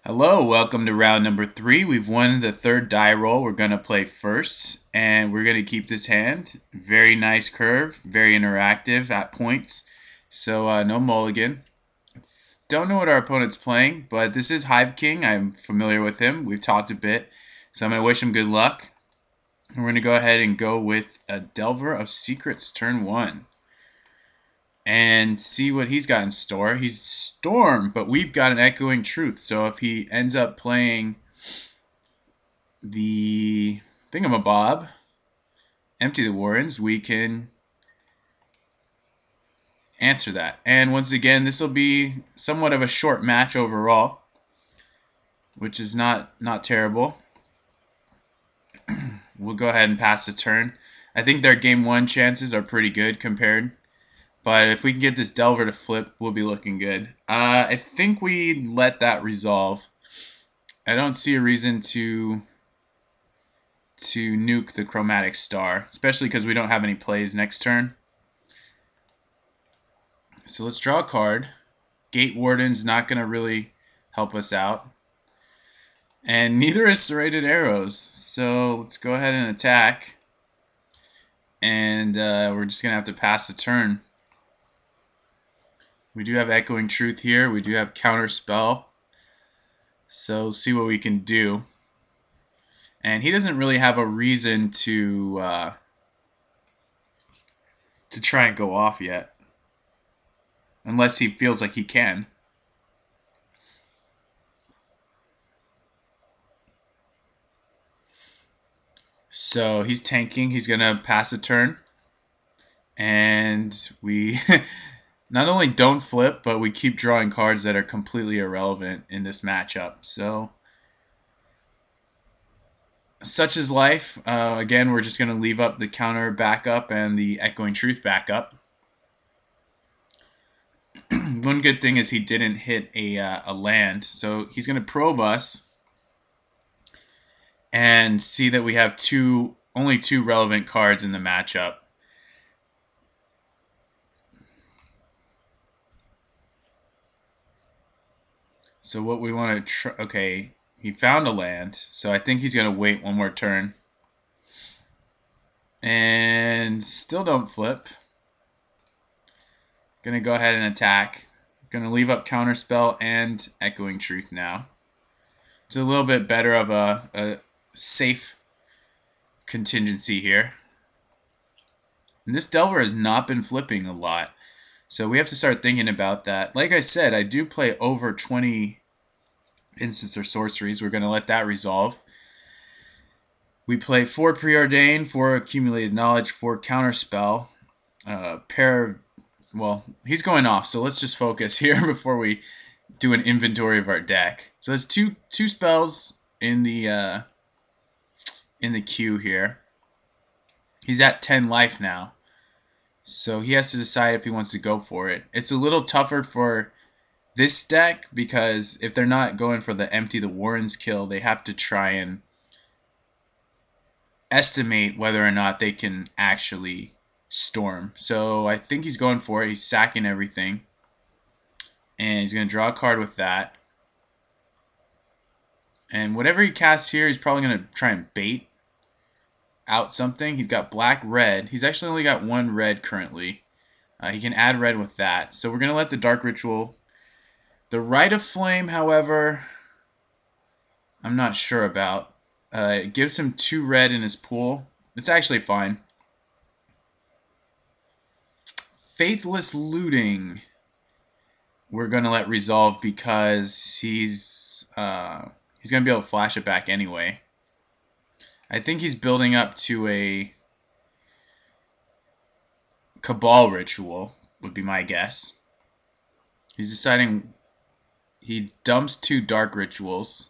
Hello, welcome to round number 3. We've won the third die roll. We're going to play first, and we're going to keep this hand. Very nice curve, very interactive at points. So no mulligan. Don't know what our opponent's playing, but this is Hive King. I'm familiar with him. We've talked a bit, so I'm going to wish him good luck. We're going to go ahead and go with a Delver of Secrets turn 1. And see what he's got in store. He's Storm, but we've got an Echoing Truth. So if he ends up playing the Thingamabob, Empty the Warrens, we can answer that. And once again, this will be somewhat of a short match overall, which is not terrible. We'll go ahead and pass the turn. I think their game 1 chances are pretty good compared. But if we can get this Delver to flip, we'll be looking good. I think we let that resolve. I don't see a reason to nuke the Chromatic Star, especially because we don't have any plays next turn. So let's draw a card. Gate Warden's not going to really help us out. And neither is Serrated Arrows. So let's go ahead and attack. And we're just going to have to pass the turn. We do have Echoing Truth here. We do have Counter Spell. So see what we can do. And he doesn't really have a reason to try and go off yet, unless he feels like he can. So he's tanking. He's gonna pass a turn, and we. Not only don't flip, but we keep drawing cards that are completely irrelevant in this matchup. So, such is life. Again, we're just going to leave up the counter backup and the Echoing Truth backup. One good thing is he didn't hit a land, so he's going to probe us and see that we have only two relevant cards in the matchup. So what we want to try, okay, he found a land, so I think he's going to wait one more turn. And still don't flip. Going to go ahead and attack. Going to leave up Counterspell and Echoing Truth now. It's a little bit better of a safe contingency here. And this Delver has not been flipping a lot. So we have to start thinking about that. Like I said, I do play over 20 instants or sorceries. We're going to let that resolve. We play 4 Preordain, 4 Accumulated Knowledge, 4 Counterspell. Well, he's going off, so let's just focus here before we do an inventory of our deck. So there's two spells in the queue here. He's at 10 life now. So he has to decide if he wants to go for it. It's a little tougher for this deck because if they're not going for the Empty the Warrens kill, they have to try and estimate whether or not they can actually storm. So I think he's going for it. He's sacking everything. And he's going to draw a card with that. And whatever he casts here, he's probably going to try and bait out something. He's got black-red. He's actually only got 1 red currently. He can add red with that. So we're going to let the Dark Ritual. The Rite of Flame, however, I'm not sure about. It gives him 2 red in his pool. It's actually fine. Faithless Looting we're going to let resolve because he's going to be able to flash it back anyway. I think he's building up to a Cabal Ritual, would be my guess. He's deciding he dumps 2 Dark Rituals.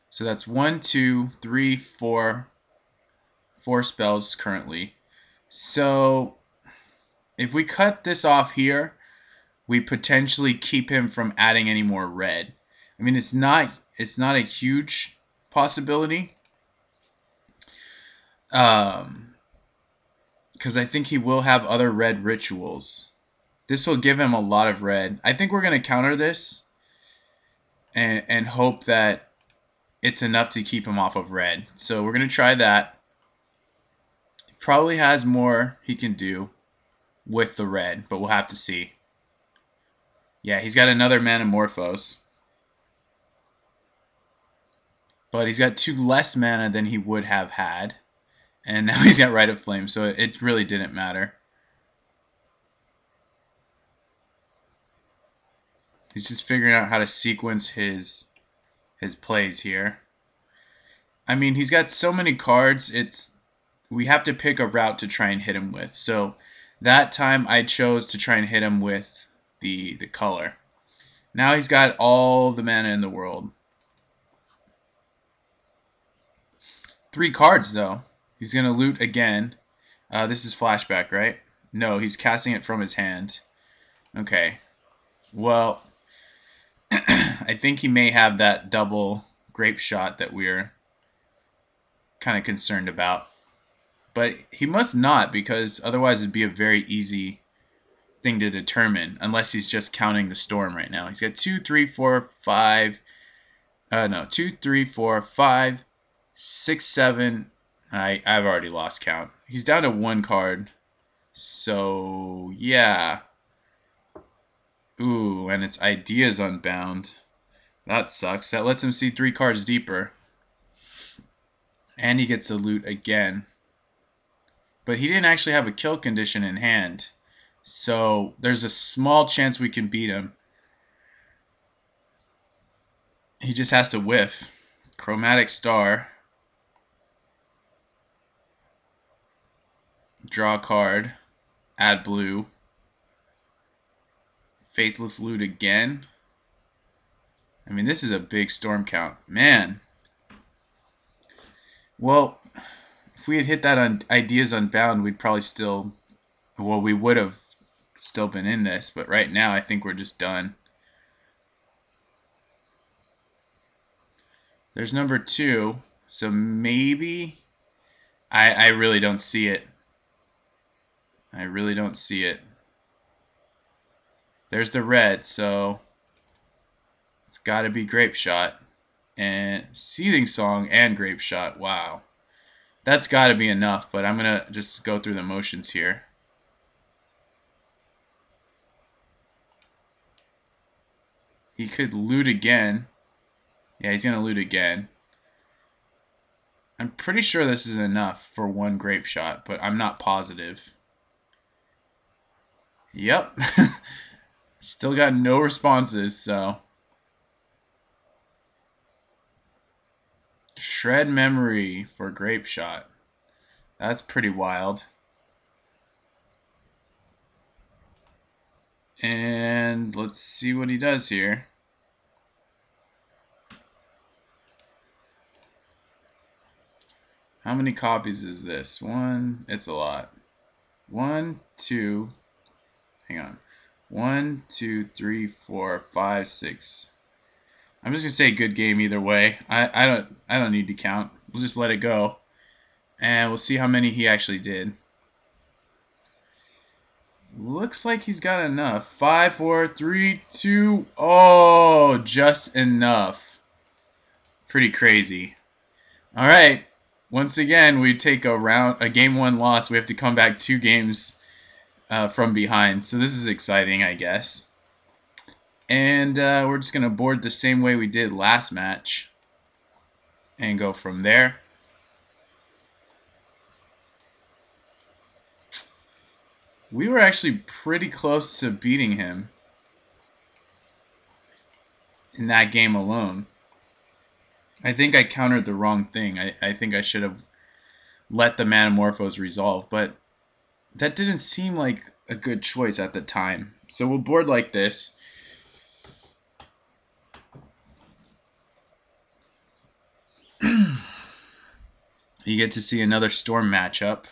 So that's 1, 2, 3, 4 spells currently. So if we cut this off here, we potentially keep him from adding any more red. I mean, it's not a huge possibility, because I think he will have other red rituals. This will give him a lot of red. I think we're going to counter this and hope that it's enough to keep him off of red. So we're going to try that. Probably has more he can do with the red, but we'll have to see. Yeah, he's got another Manamorphose. But he's got 2 less mana than he would have had. And now he's got Rite of Flame, so it really didn't matter. He's just figuring out how to sequence his plays here. I mean, he's got so many cards, we have to pick a route to try and hit him with. So that time I chose to try and hit him with the color. Now he's got all the mana in the world. 3 cards though. He's going to loot again. This is flashback, right? No, he's casting it from his hand. Okay. Well, I think he may have that double grape shot that we're kind of concerned about. But he must not, because otherwise it'd be a very easy thing to determine, unless he's just counting the storm right now. He's got 2, 3, 4, 5. No, 2, 3, 4, 5, 6, 7. I've already lost count. He's down to 1 card. So, yeah. Ooh, and it's Ideas Unbound. That sucks. That lets him see 3 cards deeper. And he gets a loot again. But he didn't actually have a kill condition in hand. So, there's a small chance we can beat him. He just has to whiff. Chromatic Star. Draw a card. Add blue. Faithless Loot again. I mean, this is a big storm count. Man. Well, if we had hit that on Ideas Unbound, we'd probably still... Well, we would have still been in this, but right now I think we're just done. There's number 2, so maybe... I really don't see it. I really don't see it. There's the red, so it's got to be Grape Shot. And Seething Song and Grape Shot. Wow. That's got to be enough, but I'm going to just go through the motions here. He could loot again. Yeah, he's going to loot again. I'm pretty sure this is enough for 1 Grape Shot, but I'm not positive. Yep. Still got no responses, so. Shred Memory for Grape Shot. That's pretty wild. And let's see what he does here. How many copies is this? 1. It's a lot. 1, 2. Hang on. 1, 2, 3, 4, 5, 6. I'm just gonna say good game either way. I don't need to count. We'll just let it go, and we'll see how many he actually did. Looks like he's got enough. 5, 4, 3, 2. Oh, just enough. Pretty crazy. All right. Once again, we take a game 1 loss. We have to come back 2 games from behind. So this is exciting, I guess. And we're just going to board the same way we did last match and go from there. We were actually pretty close to beating him in that game alone. I think I countered the wrong thing. I think I should have let the Manamorphose resolve, but that didn't seem like a good choice at the time. So we'll board like this. You get to see another Storm matchup.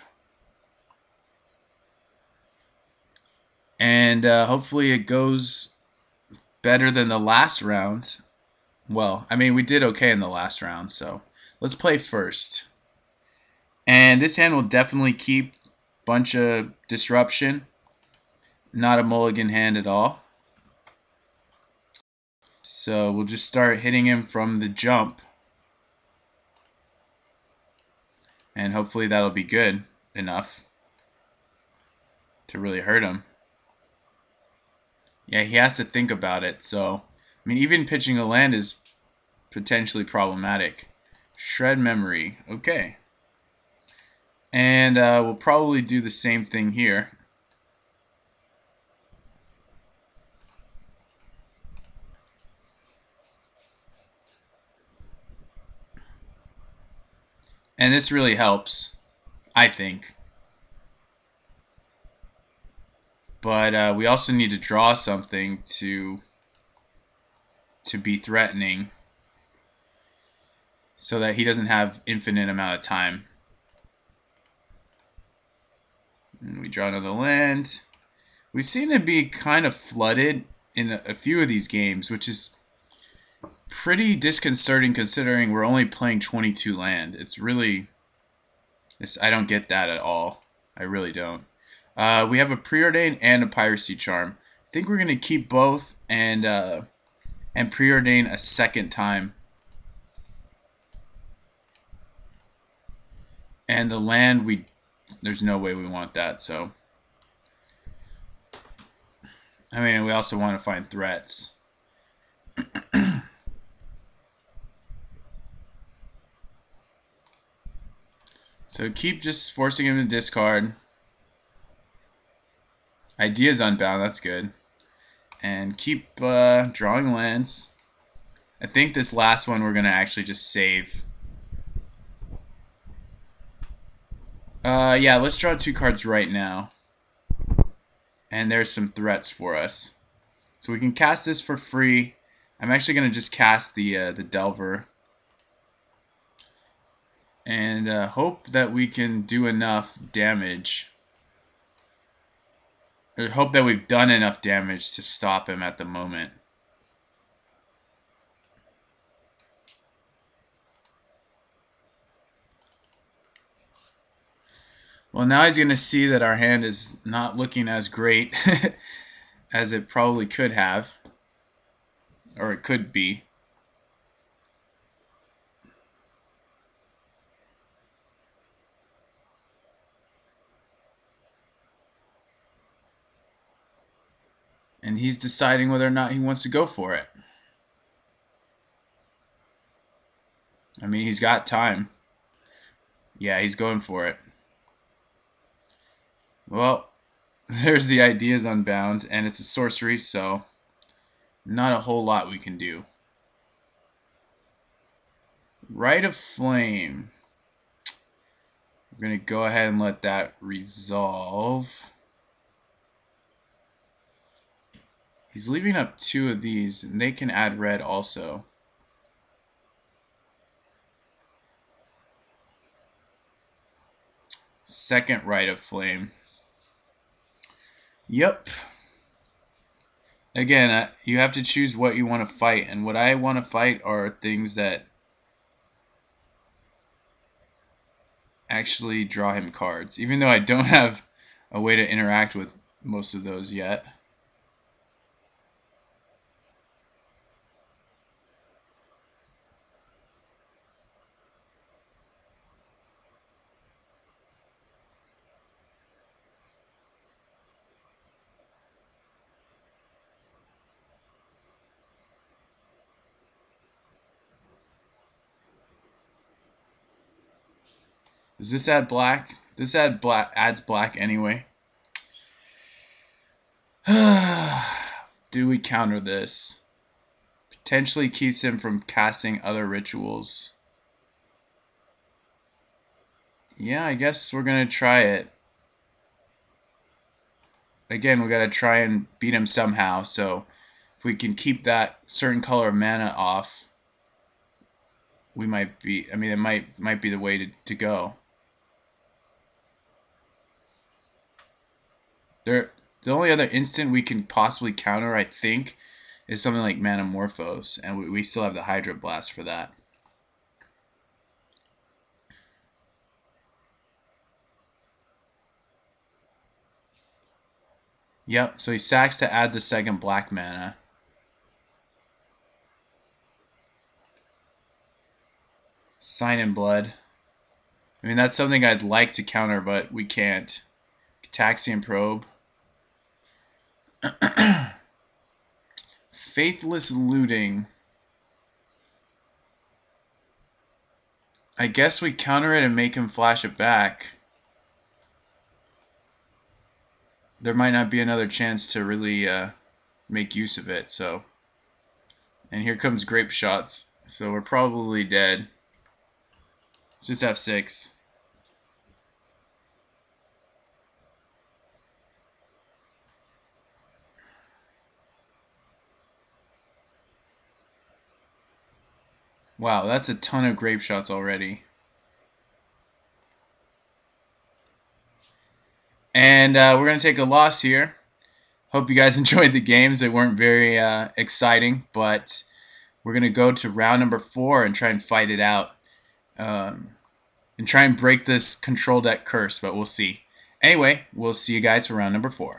And hopefully it goes better than the last round. Well, I mean, we did okay in the last round, so let's play first. And this hand will definitely keep a bunch of disruption. Not a mulligan hand at all. So we'll just start hitting him from the jump. And hopefully that'll be good enough to really hurt him. Yeah, he has to think about it. So, I mean, even pitching a land is potentially problematic. Shred memory. Okay. And we'll probably do the same thing here. And this really helps, I think. But we also need to draw something to be threatening so that he doesn't have infinite amount of time. And we draw another land. We seem to be kind of flooded in a few of these games, which is pretty disconcerting considering we're only playing 22 land. It's really, I don't get that at all. I really don't. We have a Preordain and a Piracy Charm. I think we're going to keep both and Preordain a second time. And the land, there's no way we want that, so. I mean, we also want to find threats. So keep just forcing him to discard. Ideas Unbound, that's good. And keep drawing lands. I think this last one we're going to actually just save. Yeah, let's draw 2 cards right now. And there's some threats for us. So we can cast this for free. I'm actually going to just cast the Delver. And hope that we can do enough damage. Or hope that we've done enough damage to stop him at the moment. Well, now he's going to see that our hand is not looking as great as it probably could have. Or it could be. And he's deciding whether or not he wants to go for it. I mean, he's got time. Yeah, he's going for it. Well, there's the Ideas Unbound, and it's a sorcery, so not a whole lot we can do. Rite of Flame. We're going to go ahead and let that resolve. He's leaving up 2 of these, and they can add red also. Second Rite of Flame. Yep. Again, you have to choose what you want to fight, and what I want to fight are things that actually draw him cards, even though I don't have a way to interact with most of those yet. Does this add black? This adds black anyway. Do we counter this? Potentially keeps him from casting other rituals. Yeah, I guess we're gonna try it. Again, we gotta try and beat him somehow, so if we can keep that certain color of mana off, we might be, I mean, it might be the way to go. The only other instant we can possibly counter, I think, is something like Manamorphose, and we still have the Hydro Blast for that. Yep, so he sacks to add the second black mana. Sign in Blood. I mean, that's something I'd like to counter, but we can't. Taxian Probe. Faithless Looting. I guess we counter it and make him flash it back. There might not be another chance to really make use of it, so. And here comes Grape Shots, so we're probably dead. Let's just F6. Wow, that's a ton of Grape Shots already. And we're going to take a loss here. Hope you guys enjoyed the games. They weren't very exciting, but we're going to go to round number 4 and try and fight it out. And try and break this control deck curse, but we'll see. Anyway, we'll see you guys for round number 4.